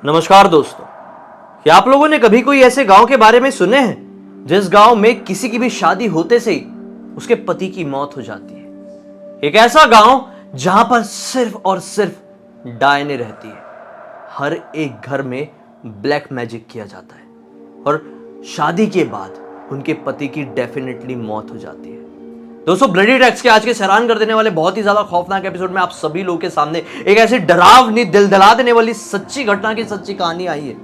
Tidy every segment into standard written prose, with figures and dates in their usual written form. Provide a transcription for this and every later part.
नमस्कार दोस्तों, क्या आप लोगों ने कभी कोई ऐसे गांव के बारे में सुने हैं जिस गांव में किसी की भी शादी होते से ही उसके पति की मौत हो जाती है। एक ऐसा गांव जहां पर सिर्फ और सिर्फ डायने रहती है। हर एक घर में ब्लैक मैजिक किया जाता है और शादी के बाद उनके पति की डेफिनेटली मौत हो जाती है। दोस्तों, ब्लडी टैक्स के आज के हैरान कर देने वाले बहुत ही ज्यादा खौफनाक एपिसोड में आप सभी लोगों के सामने एक ऐसी डरावनी, दिल दहला देने वाली सच्ची घटना की सच्ची कहानी आई है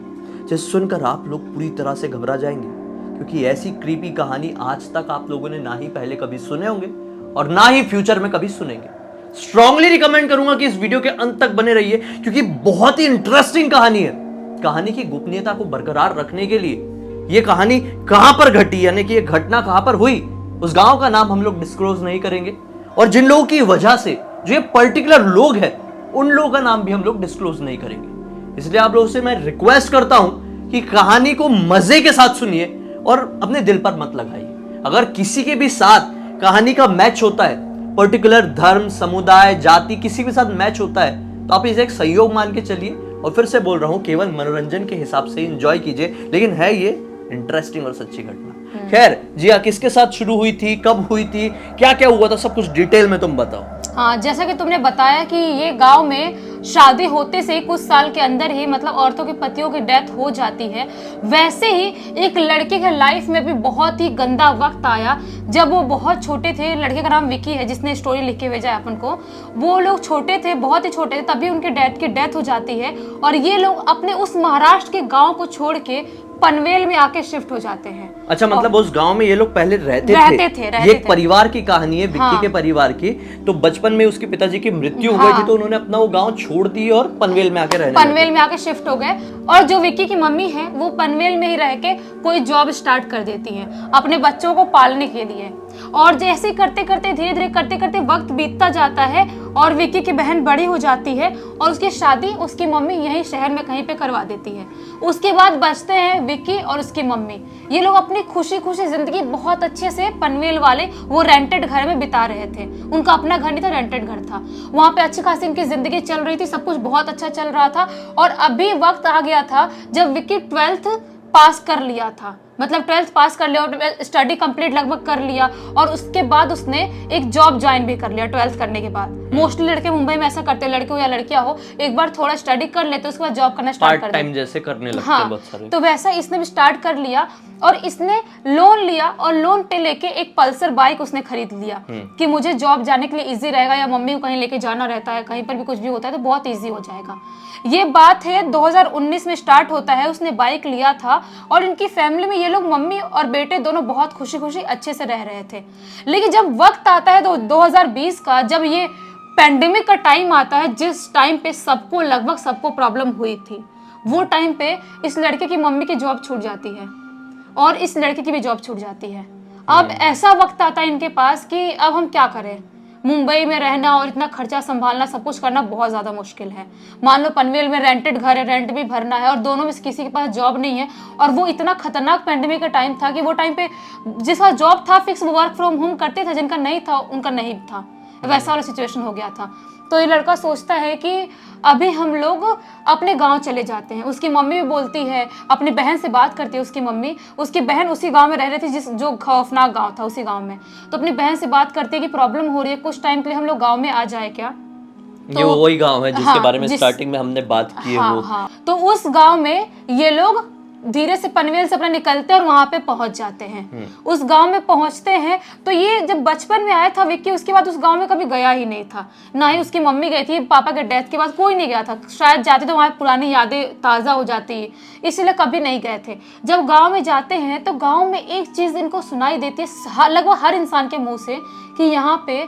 जिसे सुनकर आप लोग पूरी तरह से घबरा जाएंगे, क्योंकि ऐसी क्रीपी कहानी आज तक आप लोगों ने ना ही पहले कभी सुने होंगे और ना ही फ्यूचर में कभी सुनेंगे। स्ट्रांगली रिकमेंड करूंगा कि इस वीडियो के अंत तक बने रहिए, क्योंकि बहुत ही इंटरेस्टिंग कहानी है। कहानी की गोपनीयता को बरकरार रखने के लिए यह कहानी कहां पर घटी, यानी कि यह घटना कहां पर हुई, उस गांव का नाम हम लोग डिस्क्लोज नहीं करेंगे और जिन लोगों की वजह से जो ये पर्टिकुलर लोग हैं उन लोगों का नाम भी हम लोग डिस्क्लोज नहीं करेंगे। इसलिए आप लोगों से मैं रिक्वेस्ट करता हूं कि कहानी को मजे के साथ सुनिए और अपने दिल पर मत लगाइए। अगर किसी के भी साथ कहानी का मैच होता है, पर्टिकुलर धर्म, समुदाय, जाति, किसी के साथ मैच होता है, तो आप इसे एक संयोग मान के चलिए। और फिर से बोल रहा हूं, केवल मनोरंजन के हिसाब से एंजॉय कीजिए, लेकिन है ये इंटरेस्टिंग और सच्ची घटना। खैर जी हाँ, किसके साथ शुरू हुई थी, कब हुई थी, क्या क्या हुआ था, सब कुछ डिटेल में तुम बताओ। हाँ, जैसा कि तुमने बताया कि ये गांव में शादी होते से कुछ साल के अंदर ही मतलब औरतों के पतियों की डेथ हो जाती है। वैसे ही एक लड़के के लाइफ में भी बहुत ही गंदा वक्त आया जब वो बहुत छोटे थे। लड़के का नाम विकी है, जिसने स्टोरी लिख के भेजा है अपन को। वो लोग छोटे थे, बहुत ही छोटे थे, तभी उनके डैड की डेथ हो जाती है और ये लोग अपने उस महाराष्ट्र के गाँव को छोड़ के पनवेल में आके शिफ्ट हो जाते हैं। अच्छा, मतलब उस गांव में ये लोग पहले रहते थे। ये एक परिवार की कहानी है, विक्की के परिवार की। तो बचपन में उसके पिताजी की मृत्यु हो गई थी, तो उन्होंने अपना वो गांव छोड़ दी और पनवेल में आके शिफ्ट हो गए। और जो विक्की की मम्मी है वो पनवेल में ही रह के कोई जॉब स्टार्ट कर देती है अपने बच्चों को पालने के लिए। और जैसे करते करते धीरे धीरे करते करते वक्त बीतता जाता है और विक्की की बहन बड़ी हो जाती है और उसकी शादी उसकी मम्मी यही शहर में कहीं पे करवा देती है। उसके बाद बचते हैं विक्की और उसकी मम्मी। ये लोग अपनी खुशी खुशी जिंदगी बहुत अच्छे से पनवेल वाले वो रेंटेड घर में बिता रहे थे। उनका अपना घर नहीं था, रेंटेड घर था। वहां पे अच्छी खासी इनकी जिंदगी चल रही थी, सब कुछ बहुत अच्छा चल रहा था। और अभी वक्त आ गया था जब विक्की 12th पास कर लिया था, मतलब 12th पास कर लिया और स्टडी कंप्लीट लगभग कर लिया। और उसके बाद उसने एक जॉब ज्वाइन भी कर लिया 12th करने के बाद। मोस्टली लड़के मुंबई में ऐसा करते हैं, लड़के हो या लड़कियां हो, एक बार थोड़ा स्टडी कर लेते उसके बाद जॉब करना स्टार्ट कर देते, जैसे करने लगते हैं बहुत सारे। तो वैसा इसने भी स्टार्ट कर लिया और इसने लोन लिया और लोन पे लेके एक पल्सर बाइक उसने खरीद लिया कि मुझे जॉब जाने के लिए इजी रहेगा, या मम्मी को कहीं लेके जाना रहता है, कहीं पर भी कुछ भी होता है तो बहुत इजी हो जाएगा। ये बात है 2019 में स्टार्ट होता है। उसने बाइक लिया था और इनकी फैमिली में ये लोग मम्मी और बेटे दोनों बहुत खुशी खुशी अच्छे से रह रहे थे। लेकिन जब वक्त आता है तो 2020 का, जब ये पैंडेमिक का टाइम आता है, जिस टाइम पे सबको लगभग सबको प्रॉब्लम हुई थी, वो टाइम पे इस लड़के की मम्मी की जॉब छूट जाती है और इस लड़के की भी जॉब छूट जाती है। अब ऐसा वक्त आता है इनके पास कि अब हम क्या करें। मुंबई में रहना और इतना खर्चा संभालना, सब कुछ करना बहुत ज्यादा मुश्किल है। मान लो पनवेल में रेंटेड घर है, रेंट भी भरना है और दोनों में किसी के पास जॉब नहीं है। और वो इतना खतरनाक पैंडेमिक का टाइम था कि वो टाइम पे जिसका जॉब था फिक्स वर्क फ्रॉम होम करते थे, जिनका नहीं था उनका नहीं था, वैसा वाला सिचुएशन हो गया था। तो ये लड़का सोचता है कि अभी हम लोग अपने गांव चले जाते हैं। उसकी मम्मी भी बोलती है, अपनी बहन से बात करती है उसकी मम्मी। उसकी बहन उसी गांव में रह रही थी जो खौफनाक गांव था, उसी गांव में। तो अपनी बहन से बात करती है कि प्रॉब्लम हो रही है, कुछ टाइम के लिए हम लोग गांव में आ जाए क्या। तो ये वही गांव है जिसके बारे में स्टार्टिंग में हमने बात की है। हाँ। तो उस गांव में ये लोग धीरे से पनवेल से अपना निकलते हैं और वहां पे पहुंच जाते हैं। उस गांव में पहुंचते हैं तो ये जब बचपन में आया था विक्की, उसके बाद उस गांव में कभी गया ही नहीं था। ना ही उसकी मम्मी गई थी, पापा के डेथ के बाद कोई नहीं गया था। शायद जाते तो वहां पुरानी यादें ताजा हो जाती, इसलिए कभी नहीं गए थे। जब गाँव में जाते हैं तो गाँव में एक चीज इनको सुनाई देती है लगभग हर इंसान के मुंह से, कि यहाँ पे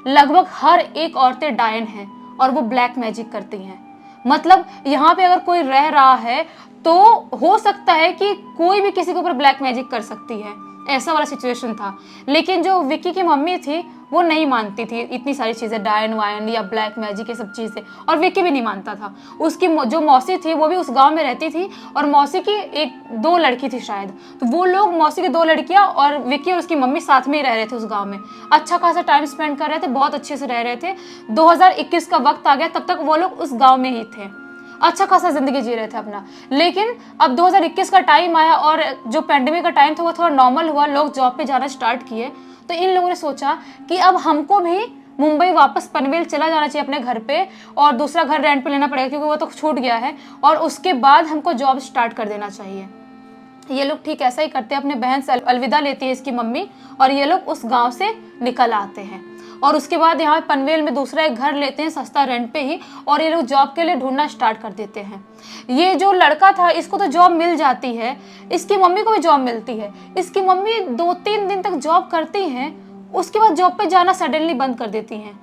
लगभग हर एक औरतें डायन है और वो ब्लैक मैजिक करती हैं। मतलब यहाँ पे अगर कोई रह रहा है तो हो सकता है कि कोई भी किसी के ऊपर ब्लैक मैजिक कर सकती है, ऐसा वाला सिचुएशन था। लेकिन जो विक्की की मम्मी थी वो नहीं मानती थी इतनी सारी चीजें, डायन वायन या ब्लैक मैजिक ये सब चीजें, और विक्की भी नहीं मानता था। उसकी जो मौसी थी वो भी उस गांव में रहती थी और मौसी की दो लड़की थी शायद, तो वो लोग मौसी की 2 लड़कियां और विक्की और उसकी मम्मी साथ में ही रह रहे थे उस गांव में। अच्छा खासा टाइम स्पेंड कर रहे थे, बहुत अच्छे से रह रहे थे। 2021 का वक्त आ गया, तब तक वो लोग उस गाँव में ही थे। अच्छा खासा जिंदगी जी रहे थे अपना। लेकिन अब 2021 का टाइम आया और जो पेंडेमिक का टाइम था वो थोड़ा नॉर्मल हुआ, लोग जॉब पे जाना स्टार्ट किए, तो इन लोगों ने सोचा कि अब हमको भी मुंबई वापस पनवेल चला जाना चाहिए अपने घर पे, और दूसरा घर रेंट पे लेना पड़ेगा क्योंकि वो तो छूट गया है, और उसके बाद हमको जॉब स्टार्ट कर देना चाहिए। ये लोग ठीक ऐसा ही करते हैं, अपने बहन से अलविदा लेती है इसकी मम्मी, और ये लोग उस गांव से निकल आते हैं, और उसके बाद यहाँ पनवेल में दूसरा एक घर लेते हैं सस्ता रेंट पे ही, और ये लोग जॉब के लिए ढूंढना स्टार्ट कर देते हैं। ये जो लड़का था इसको तो जॉब मिल जाती है, इसकी मम्मी को भी जॉब मिलती है। इसकी मम्मी 2-3 दिन तक जॉब करती हैं, उसके बाद जॉब पे जाना सडनली बंद कर देती हैं।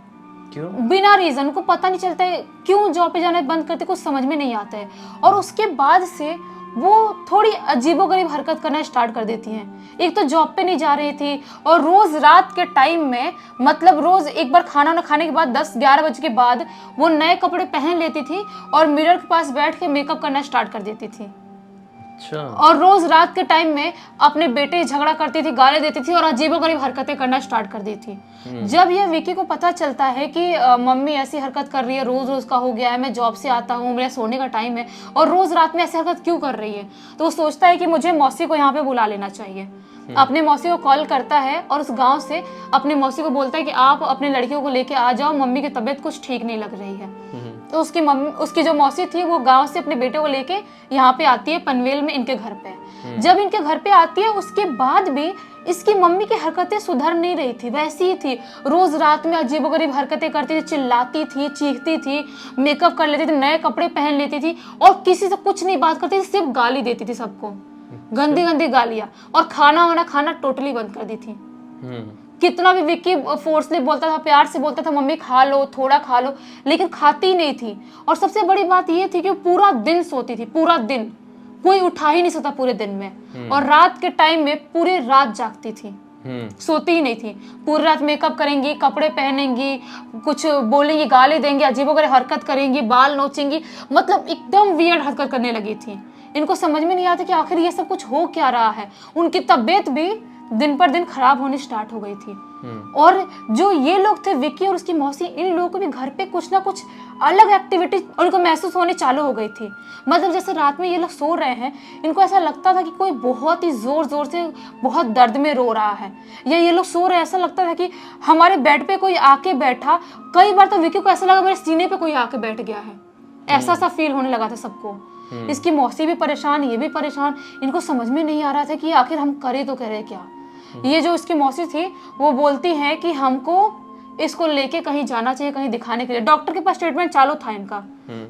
क्यों? बिना रीजन, उनको पता नहीं चलता है क्यों जॉब पे जाना बंद करते, कुछ समझ में नहीं आता है। और उसके बाद से वो थोड़ी अजीबोगरीब हरकत करना स्टार्ट कर देती हैं। एक तो जॉब पे नहीं जा रही थी, और रोज रात के टाइम में, मतलब रोज एक बार खाना ना खाने के बाद 10-11 बजे के बाद वो नए कपड़े पहन लेती थी और मिरर के पास बैठ के मेकअप करना स्टार्ट कर देती थी। अच्छा। और रोज रात के टाइम में अपने बेटे झगड़ा करती थी, गाली देती थी और अजीबोगरीब हरकतें करना स्टार्ट कर दी थी। जब ये विकी को पता चलता है कि मम्मी ऐसी हरकत कर रही है, रोज रोज का हो गया है, मैं जॉब से आता हूँ, मेरा सोने का टाइम है, और रोज रात में ऐसी हरकत क्यों कर रही है, तो वो सोचता है कि मुझे मौसी को यहाँ पे बुला लेना चाहिए। अपने मौसी को कॉल करता है और उस गांव से अपने मौसी को बोलता है कि आप अपने लड़कियों को लेके आ जाओ, मम्मी की तबीयत कुछ ठीक नहीं लग रही है। तो उसकी जो मौसी थी वो गांव से अपने बेटे को लेके यहाँ पे आती है पनवेल में इनके घर पे। जब इनके घर पे आती है उसके बाद भी इसकी मम्मी की हरकतें सुधर नहीं रही थी, वैसी ही थी। रोज रात में अजीबोगरीब हरकतें करती थी, चिल्लाती थी, चीखती थी, मेकअप कर लेती थी, नए कपड़े पहन लेती थी, और किसी से कुछ नहीं बात करती थी, सिर्फ गाली देती थी सबको, गंदी गंदी गालियां, और खाना वाना खाना टोटली बंद कर दी थी। कितना भी विक्की फोर्सली बोलता था, प्यार से बोलता था मम्मी खा लो, थोड़ा खा लो, लेकिन खाती नहीं थी। और सबसे बड़ी बात ये थी कि वो पूरा दिन सोती थी, पूरा दिन कोई उठा ही नहीं सकता पूरे दिन में, और रात के टाइम में पूरी रात जागती थी, सोती ही नहीं थी। पूरी रात मेकअप करेंगी, कपड़े पहनेंगी, कुछ बोलेंगी, गाली देंगी, अजीबोगरीब हरकत करेंगी, बाल नोचेंगी, मतलब एकदम वियर्ड हरकत करने लगी थी। इनको समझ में नहीं आता कि आखिर ये सब कुछ हो क्या रहा है। उनकी तबीयत भी दिन पर दिन खराब होनी स्टार्ट हो गई थी। और जो ये लोग थे विक्की और उसकी मौसी, इन लोगों को भी घर पे कुछ ना कुछ अलग एक्टिविटी उनको महसूस होने चालू हो गई थी। मतलब जैसे रात में ये लोग सो रहे हैं, इनको ऐसा लगता था कि कोई बहुत ही जोर जोर से बहुत दर्द में रो रहा है, या ये लोग सो रहे हैं ऐसा लगता था कि हमारे बेड पे कोई आके बैठा। कई बार तो विक्की को ऐसा लगा मेरे सीने पे कोई आके बैठ गया है, ऐसा सा फील होने लगा था सबको। इसकी मौसी भी परेशान, ये भी परेशान, इनको समझ में नहीं आ रहा था कि आखिर हम करें तो करें क्या। ये जो इसकी मौसी थी वो बोलती है कि हमको इसको लेके कहीं जाना चाहिए, कहीं दिखाने के लिए। डॉक्टर के पास ट्रीटमेंट चालू था इनका,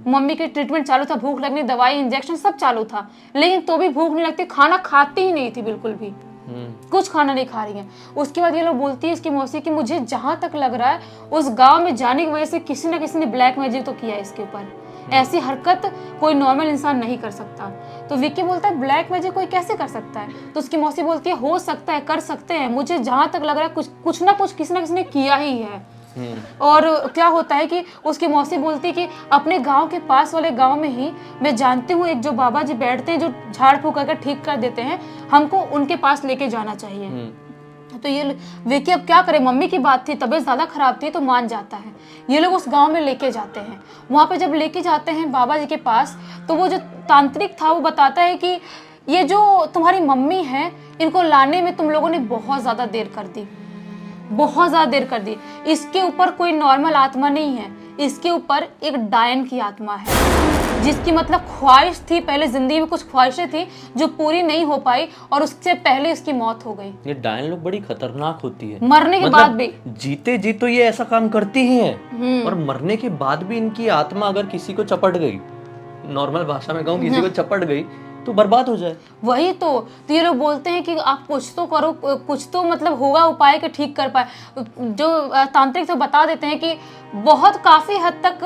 मम्मी के ट्रीटमेंट चालू था, भूख लगनी, दवाई, इंजेक्शन सब चालू था, लेकिन तो भी भूख नहीं लगती, खाना खाती ही नहीं थी बिल्कुल भी, कुछ खाना नहीं खा रही है। उसके बाद ये लोग बोलती है इसकी मौसी कि मुझे जहां तक लग रहा है उस गांव में जाने की वजह से किसी न किसी ने ब्लैक मैजिक तो किया है इसके ऊपर, ऐसी हरकत कोई नॉर्मल इंसान नहीं कर सकता। तो विक्की बोलता है ब्लैक मैजिक कोई कैसे कर सकता है, तो उसकी मौसी बोलती है हो सकता है, कर सकते हैं, मुझे जहां तक लग रहा है कुछ ना कुछ किसी ना किसी ने किया ही है। और क्या होता है कि उसकी मौसी बोलती है कि अपने गांव के पास वाले गांव में ही मैं जानती हूँ एक जो बाबा जी बैठते हैं जो झाड़ फूक करके ठीक कर देते हैं, हमको उनके पास लेके जाना चाहिए। तो ये विक्की अब क्या करे, मम्मी की बात थी, तबीयत ज्यादा खराब थी तो मान जाता है। ये लोग उस गांव में लेके जाते हैं। वहां पे जब लेके जाते हैं बाबा जी के पास, तो वो जो तांत्रिक था वो बताता है कि ये जो तुम्हारी मम्मी है इनको लाने में तुम लोगों ने बहुत ज्यादा देर कर दी, बहुत ज्यादा देर कर दी। इसके ऊपर कोई नॉर्मल आत्मा नहीं है, इसके ऊपर एक डायन की आत्मा है, जिसकी मतलब ख्वाहिश थी, पहले जिंदगी में कुछ ख्वाहिशें थी जो पूरी नहीं हो पाई और उससे पहले इसकी मौत हो गई। ये डायन लोग बड़ी खतरनाक होती है, मरने के बाद भी जीते जी तो ये ऐसा काम करती ही हैं, और मरने के बाद भी इनकी आत्मा अगर किसी को चपट गई, नॉर्मल भाषा में कहूँ किसी को चपट गई तो बर्बाद हो जाए। वही तो ये लोग बोलते हैं कि आप कुछ तो करो, कुछ तो मतलब होगा उपाय कि ठीक कर पाए। जो तांत्रिक तो बता देते हैं कि बहुत काफी हद तक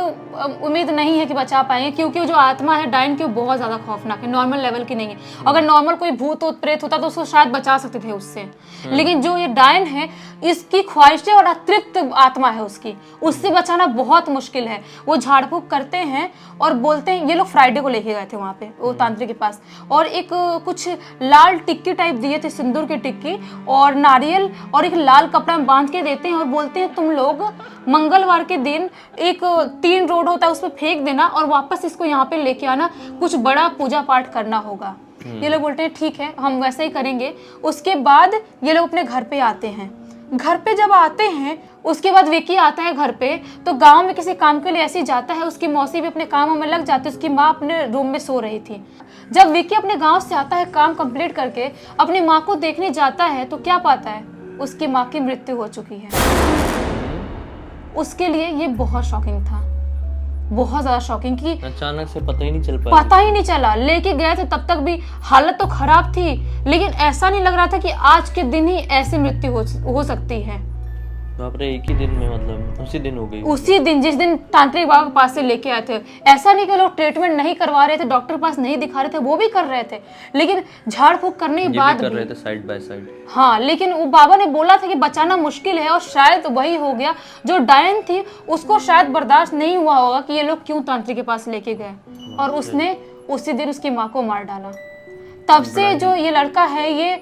उम्मीद नहीं है कि बचा पाएंगे, क्योंकि जो आत्मा है डायन की बहुत ज्यादा खौफनाक है, नॉर्मल लेवल की नहीं है। अगर नॉर्मल कोई भूत प्रेत होता तो उसको शायद बचा सकते थे उससे, लेकिन जो ये डायन है इसकी ख्वाहिशें और अतृप्त आत्मा है उसकी, उससे बचाना बहुत मुश्किल है। वो झाड़ फूक करते हैं और बोलते हैं, ये लोग फ्राइडे को लेके गए थे वहां पे वो तांत्रिक के पास, और एक कुछ लाल टिक्की टाइप दिए थे, सिंदूर की टिक्की, और नारियल, और एक लाल कपड़ा में बांध के देते हैं और बोलते हैं तुम लोग मंगलवार के दिन एक 3 रोड होता है उस पर फेंक देना और वापस इसको यहाँ पे लेके आना, कुछ बड़ा पूजा पाठ करना होगा। ये लोग बोलते हैं ठीक है हम वैसे ही करेंगे। उसके बाद ये लोग अपने घर पे आते हैं। घर पे जब आते हैं उसके बाद विकी आता है घर पे, तो गांव में किसी काम के लिए ऐसे ही जाता है। उसकी मौसी भी अपने कामों में लग जाती है, उसकी माँ अपने रूम में सो रही थी। जब विकी अपने गांव से आता है काम कंप्लीट करके, अपनी माँ को देखने जाता है तो क्या पाता है, उसकी माँ की मृत्यु हो चुकी है। उसके लिए ये बहुत शॉकिंग था, बहुत ज्यादा शॉकिंग कि अचानक से पता ही नहीं चला। लेके गए थे तब तक भी हालत तो खराब थी, लेकिन ऐसा नहीं लग रहा था कि आज के दिन ही ऐसी मृत्यु हो सकती है। बाप रे, एक ही दिन में, मतलब उसी दिन हो गई? उसी दिन जिस दिन तांत्रिक बाबा के पास से लेके आए थे। ऐसा नहीं कि लोग ट्रीटमेंट नहीं करवा रहे थे, डॉक्टर के पास नहीं दिखा रहे थे, वो भी कर रहे थे, लेकिन झाड़ फूक करने के बाद कर रहे थे साइड बाय साइड। हाँ, लेकिन वो बाबा ने बोला था कि बचाना मुश्किल है, और शायद वही हो गया। जो डायन थी उसको शायद बर्दाश्त नहीं हुआ होगा कि ये लोग क्यों तांत्रिक के पास लेके गए, और उसने उसी दिन उसकी माँ को मार डाला। तब से जो ये लड़का है ये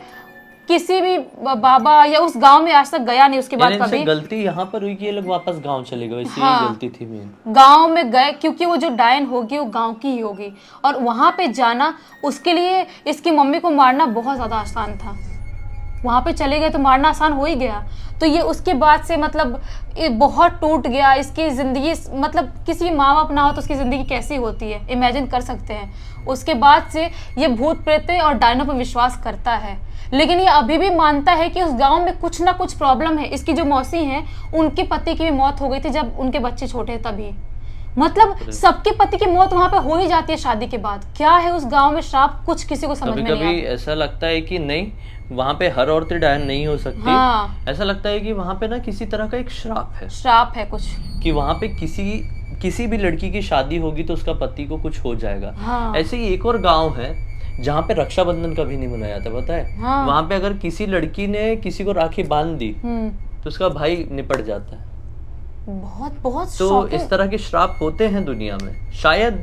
किसी भी बाबा या उस गांव में आज तक गया नहीं। उसके बाद कभी गलती यहाँ पर हुई कि ये लोग वापस गांव चले गए, इसीलिए गलती थी मेन। गांव में गए क्योंकि वो जो डायन होगी वो गांव की ही होगी, और वहां पे जाना उसके लिए इसकी मम्मी को मारना बहुत ज्यादा आसान था। वहां पे चले गए तो मारना आसान हो ही गया। तो ये उसके बाद से मतलब ये बहुत टूट गया इसकी जिंदगी। मतलब किसी माँ बाप ना हो तो उसकी जिंदगी कैसी होती है, इमेजिन कर सकते हैं। उसके बाद से ये भूत प्रेत और डायनों पर विश्वास करता है, लेकिन ये अभी भी मानता है कि उस गांव में कुछ ना कुछ प्रॉब्लम है। इसकी जो मौसी हैं उनके पति की भी मौत हो गई थी जब उनके बच्चे छोटे, तभी मतलब सबके पति की मौत वहां पे हो ही जाती है शादी के बाद। क्या है उस गांव में श्राप, कुछ किसी को समझ में नहीं आता। कभी ऐसा लगता है कि नहीं वहाँ पे हर औरत डायन नहीं हो सकती। हाँ। ऐसा लगता है कि वहाँ पे ना किसी तरह का एक श्राप है कुछ, कि वहाँ पे किसी भी लड़की की शादी होगी तो उसका पति को कुछ हो जाएगा। हाँ। ऐसे ही एक और गांव है जहाँ पे रक्षाबंधन कभी नहीं मनाया जाता, पता है? हाँ। वहाँ पे अगर किसी लड़की ने किसी को राखी बांध दी तो उसका भाई निपट जाता है। बहुत तो इस तरह के श्राप होते हैं दुनिया में। शायद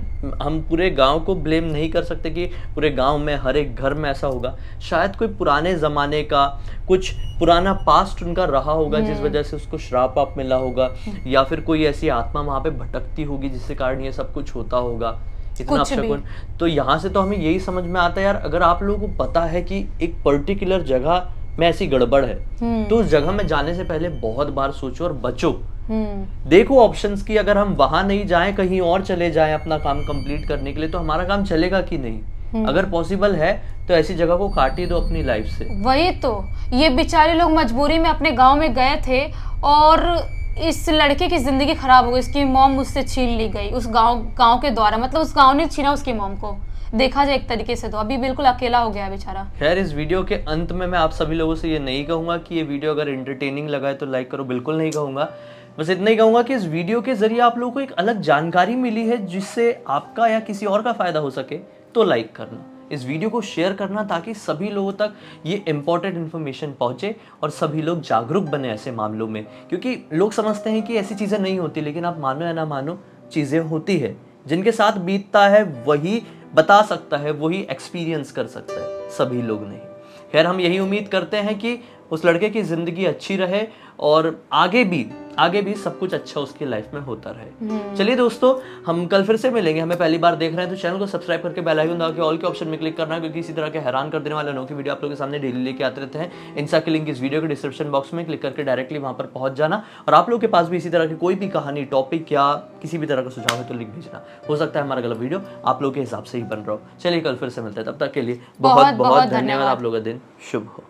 हम पूरे गांव को ब्लेम नहीं कर सकते कि पूरे गांव में हर एक घर में ऐसा होगा। शायद कोई पुराने जमाने का कुछ पुराना पास्ट उनका रहा होगा जिस वजह से उसको श्राप आप मिला होगा, या फिर कोई ऐसी आत्मा वहां पे भटकती होगी जिसके कारण ये सब कुछ होता होगा। इतना अपशकुन। तो यहाँ से तो हमें यही समझ में आता है यार, अगर आप लोगों को पता है कि एक पर्टिकुलर जगह में ऐसी गड़बड़ है तो उस जगह में जाने से पहले बहुत बार सोचो और बचो। देखो ऑप्शंस की, अगर हम वहां नहीं जाएं कहीं और चले जाएं अपना काम कंप्लीट करने के लिए तो हमारा काम चलेगा कि नहीं। अगर पॉसिबल है तो ऐसी जगह को काट ही दो अपनी लाइफ से। वही तो, ये बेचारे लोग मजबूरी में अपने गांव में गए थे और इस लड़के की जिंदगी खराब हो गई। उसकी मॉम उससे छीन ली गई उस गांव के द्वारा, मतलब उस गांव ने छीना उसकी मॉम को। देखा जाए एक तरीके से तो अभी बिल्कुल अकेला हो गया बेचारा। खैर, इस वीडियो के अंत में मैं आप सभी लोगों से ये नहीं कहूंगा कि ये वीडियो अगर एंटरटेनिंग लगा है तो लाइक करो, बिल्कुल नहीं कहूंगा। बस इतना ही कहूंगा कि इस वीडियो के जरिए आप लोगों को एक अलग जानकारी मिली है जिससे आपका या किसी और का फायदा हो सके तो लाइक करना, इस वीडियो को शेयर करना ताकि सभी लोगों तक ये इंपॉर्टेंट इन्फॉर्मेशन पहुंचे और सभी लोग जागरूक बने ऐसे मामलों में। क्योंकि लोग समझते हैं कि ऐसी चीज़ें नहीं होती, लेकिन आप मानो या ना मानो चीज़ें होती है। जिनके साथ बीतता है वही बता सकता है, वही एक्सपीरियंस कर सकता है, सभी लोग नहीं। खैर, हम यही उम्मीद करते हैं कि उस लड़के की ज़िंदगी अच्छी रहे और आगे भी सब कुछ अच्छा उसकी लाइफ में होता रहे। चलिए दोस्तों, हम कल फिर से मिलेंगे। हमें पहली बार देख रहे हैं तो चैनल को सब्सक्राइब करके बेल आइकन दबा के ऑल के ऑप्शन में क्लिक करना, क्योंकि इसी तरह के हैरान कर देने वाले अनोखी वीडियो आप लोगों के सामने डेली लेके आते रहते हैं। इनसा की लिंक इस वीडियो के डिस्क्रिप्शन बॉक्स में क्लिक करके डायरेक्टली वहां पर पहुंच जाना। और आप लोगों के पास भी इसी तरह की कोई भी कहानी, टॉपिक या किसी भी तरह का सुझाव है तो लिख भेजना। हो सकता है हमारा अगला वीडियो आप लोगों के हिसाब से ही बन रहा हो। चलिए कल फिर से मिलते हैं, तब तक के लिए बहुत बहुत धन्यवाद। आप लोगों का दिन शुभ हो।